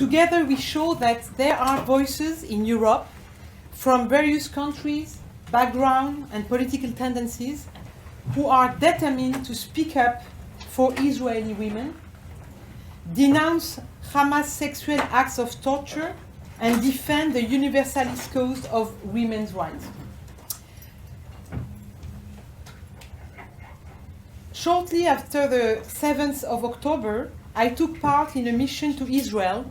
Together we show that there are voices in Europe from various countries, background and political tendencies who are determined to speak up for Israeli women, denounce Hamas sexual acts of torture, and defend the universalist cause of women's rights. Shortly after the 7th of October, I took part in a mission to Israel,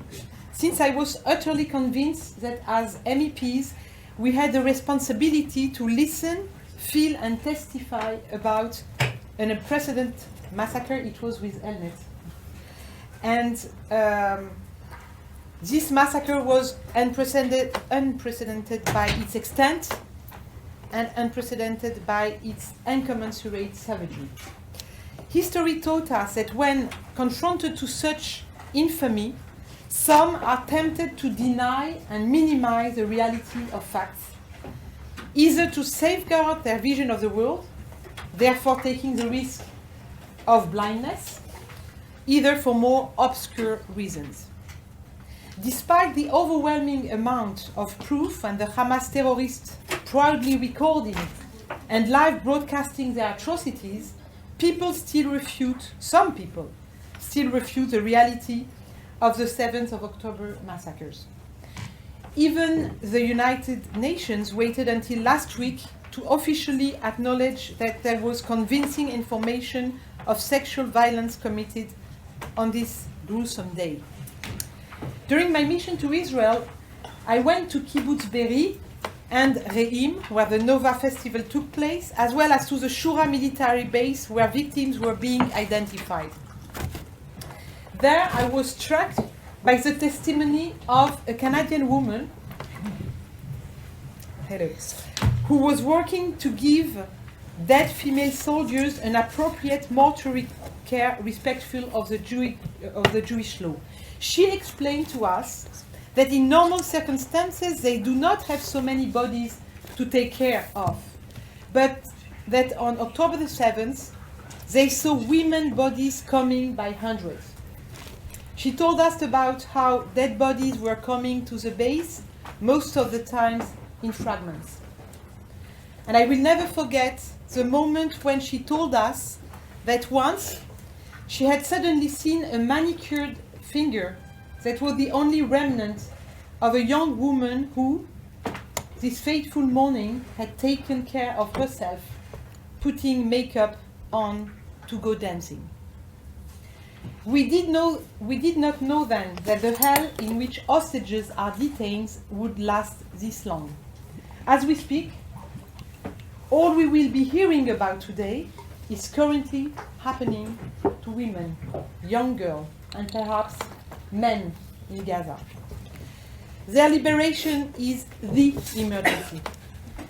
since I was utterly convinced that as MEPs, we had the responsibility to listen, feel, and testify about an unprecedented massacre. It was with Elnet. And this massacre was unprecedented by its extent and unprecedented by its incommensurate savagery. History taught us that when confronted to such infamy, some are tempted to deny and minimize the reality of facts, either to safeguard their vision of the world, therefore taking the risk of blindness, either for more obscure reasons. Despite the overwhelming amount of proof and the Hamas terrorists proudly recording and live broadcasting their atrocities, some people still refute the reality of the 7th of October massacres. Even the United Nations waited until last week to officially acknowledge that there was convincing information of sexual violence committed on this gruesome day. During my mission to Israel, I went to Kibbutz Be'eri and Re'im, where the Nova Festival took place, as well as to the Shura military base, where victims were being identified. There I was struck by the testimony of a Canadian woman who was working to give dead female soldiers an appropriate mortuary care respectful of the Jewish law. She explained to us that in normal circumstances they do not have so many bodies to take care of, but that on October the 7th they saw women bodies coming by hundreds. She told us about how dead bodies were coming to the base, most of the times in fragments. And I will never forget the moment when she told us that once she had suddenly seen a manicured finger that was the only remnant of a young woman who, this fateful morning, had taken care of herself, putting makeup on to go dancing. We did not know then that the hell in which hostages are detained would last this long. As we speak, all we will be hearing about today is currently happening to women, young girls, and perhaps men in Gaza. Their liberation is the emergency.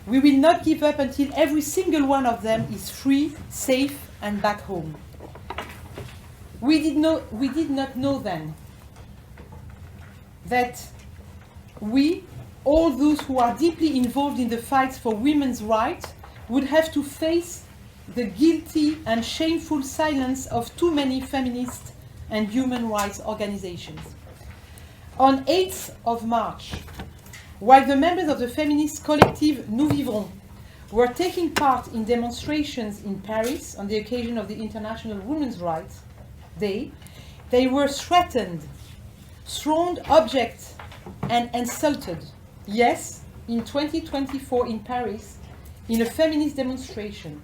We will not give up until every single one of them is free, safe, and back home. We did not know then that we, all those who are deeply involved in the fight for women's rights, would have to face the guilty and shameful silence of too many feminist and human rights organizations. On 8th of March, while the members of the feminist collective Nous Vivrons were taking part in demonstrations in Paris on the occasion of the International Women's Rights Day, they were threatened, thrown objects, and insulted. Yes, in 2024 in Paris, in a feminist demonstration.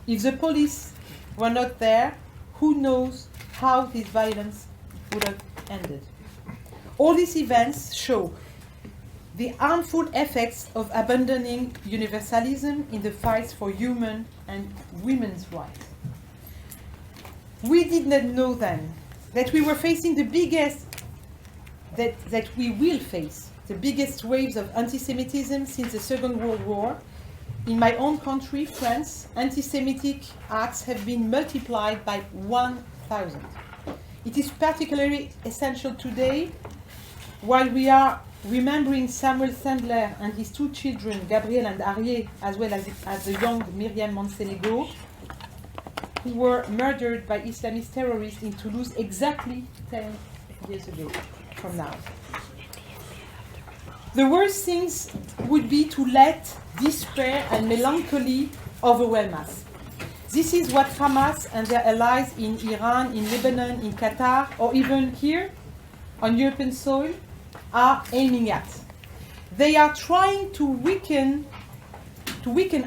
If the police were not there, who knows how this violence would have ended. All these events show the harmful effects of abandoning universalism in the fight for human and women's rights. We did not know then that we were facing the biggest, that we will face the biggest waves of anti-Semitism since the Second World War. In my own country, France, anti-Semitic acts have been multiplied by 1,000. It is particularly essential today, while we are remembering Samuel Sandler and his two children, Gabriel and Arié, as well as the young Myriam Monsenego, who were murdered by Islamist terrorists in Toulouse exactly 10 years ago. from now. The worst things would be to let despair and melancholy overwhelm us. This is what Hamas and their allies in Iran, in Lebanon, in Qatar, or even here on European soil are aiming at. They are trying to weaken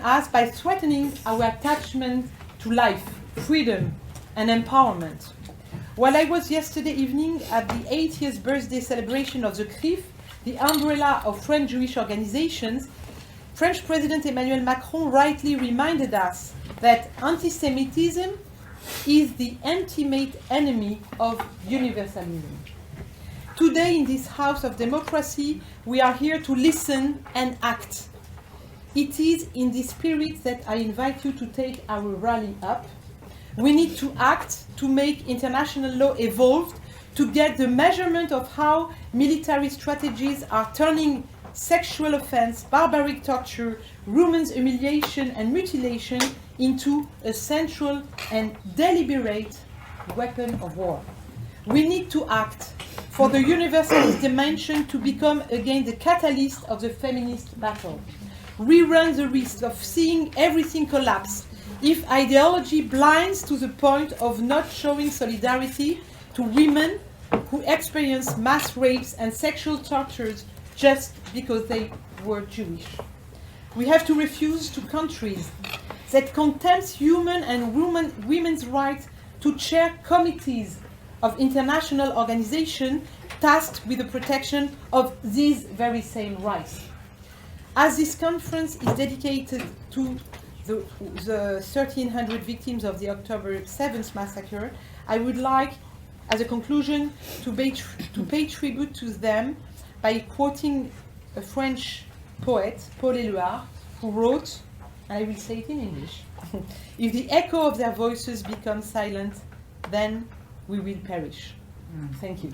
us by threatening our attachment to life, freedom, and empowerment. While I was yesterday evening at the 80th birthday celebration of the CRIF, the umbrella of French Jewish organizations, French President Emmanuel Macron rightly reminded us that anti-Semitism is the ultimate enemy of universalism. Today, in this house of democracy, we are here to listen and act. It is in this spirit that I invite you to take our rally up. We need to act to make international law evolve, to get the measurement of how military strategies are turning sexual offense, barbaric torture, women's humiliation and mutilation into a central and deliberate weapon of war. We need to act for the universalist dimension to become again the catalyst of the feminist battle. We run the risk of seeing everything collapse if ideology blinds to the point of not showing solidarity to women who experience mass rapes and sexual tortures just because they were Jewish. We have to refuse to countries that contempt human and women's rights to chair committees of international organizations tasked with the protection of these very same rights. As this conference is dedicated to the 1,300 victims of the October 7th massacre, I would like, as a conclusion, to pay tribute to them by quoting a French poet, Paul Éluard, who wrote, and I will say it in English, "If the echo of their voices becomes silent, then we will perish." Thank you.